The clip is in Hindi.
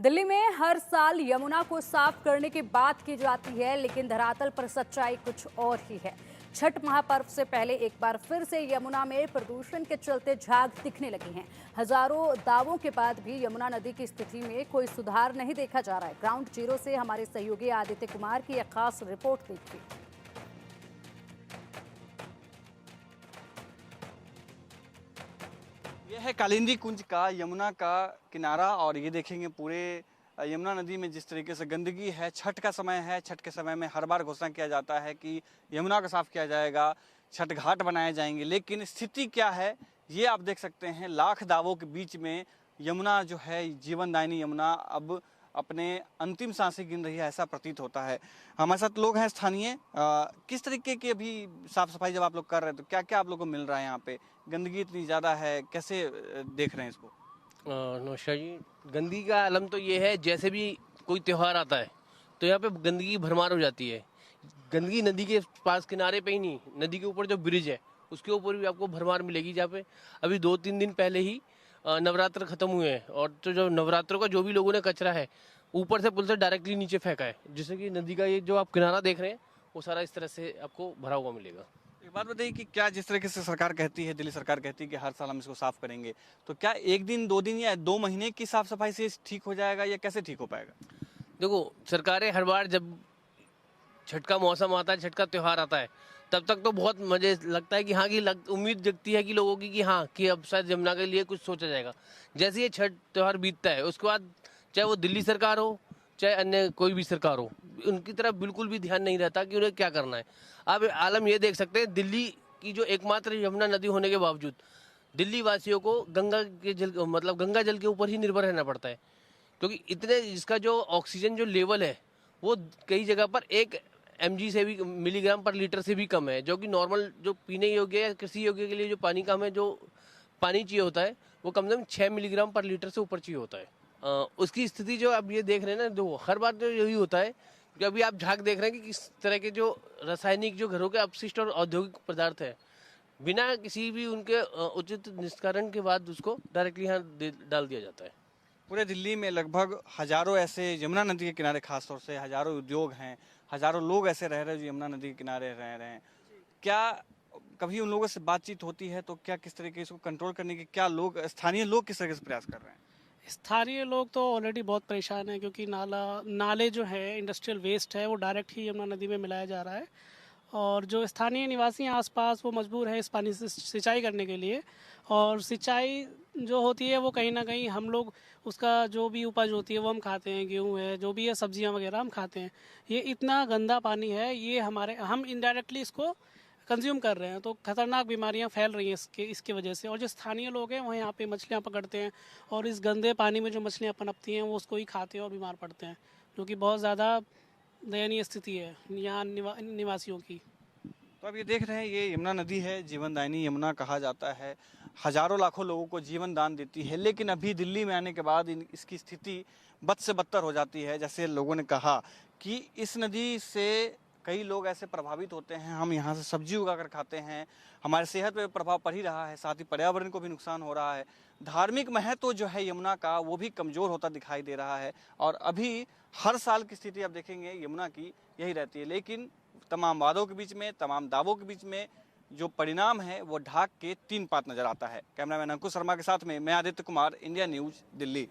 दिल्ली में हर साल यमुना को साफ करने की बात की जाती है, लेकिन धरातल पर सच्चाई कुछ और ही है। छठ महापर्व से पहले एक बार फिर से यमुना में प्रदूषण के चलते झाग दिखने लगी हैं। हजारों दावों के बाद भी यमुना नदी की स्थिति में कोई सुधार नहीं देखा जा रहा है। ग्राउंड जीरो से हमारे सहयोगी आदित्य कुमार की एक खास रिपोर्ट देखिए। यह है कालिंदी कुंज का यमुना का किनारा और ये देखेंगे पूरे यमुना नदी में जिस तरीके से गंदगी है। छठ का समय है, छठ के समय में हर बार घोषणा किया जाता है कि यमुना को साफ किया जाएगा, छठ घाट बनाए जाएंगे, लेकिन स्थिति क्या है ये आप देख सकते हैं। लाख दावों के बीच में यमुना जो है, जीवनदायिनी यमुना अब अपने अंतिम सांसें गिन रही है, ऐसा प्रतीत होता है। हमारे साथ लोग हैं स्थानीय। किस तरीके की अभी साफ सफाई जब आप लोग कर रहे हैं तो क्या क्या आप लोग को मिल रहा है? यहाँ पे गंदगी इतनी ज़्यादा है, कैसे देख रहे हैं इसको? नौशाद जी, गंदगी का आलम तो ये है, जैसे भी कोई त्यौहार आता है तो यहाँ पे गंदगी की भरमार हो जाती है। गंदगी नदी के पास किनारे पे ही नहीं, नदी के ऊपर जो ब्रिज है उसके ऊपर भी आपको भरमार मिलेगी। जहाँ पे अभी 2-3 दिन पहले ही नवरात्र खत्म हुए हैं और तो जो नवरात्रों का जो भी लोगों ने कचरा है ऊपर से पुल से डायरेक्टली नीचे फेंका है, जिससे कि नदी का ये जो आप किनारा देख रहे हैं वो सारा इस तरह से आपको भरा हुआ मिलेगा। एक बात बताइए कि क्या जिस तरीके से सरकार कहती है, दिल्ली सरकार कहती है कि हर साल हम इसको साफ करेंगे, तो क्या एक दिन, 2 दिन या 2 महीने की साफ सफाई से ठीक हो जाएगा या कैसे ठीक हो पाएगा? देखो, सरकारें हर बार जब छठ का मौसम आता है, छठ का त्यौहार आता है, तब तक तो बहुत मजे लगता है कि हाँ की उम्मीद जगती है कि लोगों की कि हाँ कि अब शायद यमुना के लिए कुछ सोचा जाएगा। जैसे ये छठ त्यौहार बीतता है उसके बाद चाहे वो दिल्ली सरकार हो चाहे अन्य कोई भी सरकार हो, उनकी तरफ बिल्कुल भी ध्यान नहीं रहता कि उन्हें क्या करना है। आप आलम ये देख सकते हैं, दिल्ली की जो एकमात्र यमुना नदी होने के बावजूद दिल्ली वासियों को गंगा के जल मतलब गंगा जल के ऊपर ही निर्भर रहना पड़ता है, क्योंकि इतने इसका जो ऑक्सीजन जो लेवल है वो कई जगह पर 1 mg से भी मिलीग्राम पर लीटर से भी कम है, जो कि नॉर्मल जो पीने योग्य या कृषि योग्य के लिए जो पानी का हमें जो पानी चाहिए होता है वो कम से कम 6 मिलीग्राम पर लीटर से ऊपर चाहिए होता है। उसकी स्थिति जो अब ये देख रहे हैं ना, जो हर बार जो यही होता है कि अभी आप झाग देख रहे हैं कि किस तरह के जो रासायनिक जो घरों के अपशिष्ट और औद्योगिक पदार्थ है, बिना किसी भी उनके उचित निस्तारण के बाद उसको डायरेक्टली यहाँ डाल दिया जाता है। पूरे दिल्ली में लगभग हजारों ऐसे यमुना नदी के किनारे, खासतौर से हजारों उद्योग हैं, हजारों लोग ऐसे रह रहे हैं जो यमुना नदी के किनारे रह रहे हैं। क्या कभी उन लोगों से बातचीत होती है तो क्या किस तरीके इसको कंट्रोल करने के क्या लोग, स्थानीय लोग किस तरीके से प्रयास कर रहे हैं? स्थानीय लोग तो ऑलरेडी बहुत परेशान हैं, क्योंकि नाले जो है, इंडस्ट्रियल वेस्ट है, वो डायरेक्ट ही यमुना नदी में मिलाया जा रहा है। और जो स्थानीय निवासी हैं आसपास, वो मजबूर है इस पानी से सिंचाई करने के लिए। और सिंचाई जो होती है वो कहीं ना कहीं हम लोग उसका जो भी उपज होती है वो हम खाते हैं, गेहूँ है, जो भी है, सब्जियां वगैरह हम खाते हैं। ये इतना गंदा पानी है, ये हम इनडायरेक्टली इसको कंज्यूम कर रहे हैं, तो खतरनाक बीमारियां फैल रही हैं इसके वजह से। और जो स्थानीय लोग हैं वो यहाँ पे मछलियाँ पकड़ते हैं और इस गंदे पानी में जो मछलियाँ पनपती हैं वो उसको ही खाते हैं और बीमार पड़ते हैं, जो कि बहुत ज़्यादा दयनीय स्थिति है यहाँ निवासियों की। तो अब ये देख रहे हैं, ये यमुना नदी है, जीवनदायिनी यमुना कहा जाता है, हजारों लाखों लोगों को जीवन दान देती है, लेकिन अभी दिल्ली में आने के बाद इसकी स्थिति बद से बदतर हो जाती है। जैसे लोगों ने कहा कि इस नदी से कई लोग ऐसे प्रभावित होते हैं, हम यहाँ से सब्जी उगाकर खाते हैं, हमारे सेहत पे प्रभाव पड़ ही रहा है, साथ ही पर्यावरण को भी नुकसान हो रहा है। धार्मिक महत्व जो है यमुना का वो भी कमज़ोर होता दिखाई दे रहा है। और अभी हर साल की स्थिति आप देखेंगे यमुना की यही रहती है, लेकिन तमाम वादों के बीच में, तमाम दावों के बीच में जो परिणाम है वो ढाक के 3 पात नजर आता है। कैमरामैन अंकुश शर्मा के साथ में मैं आदित्य कुमार, इंडिया न्यूज़, दिल्ली।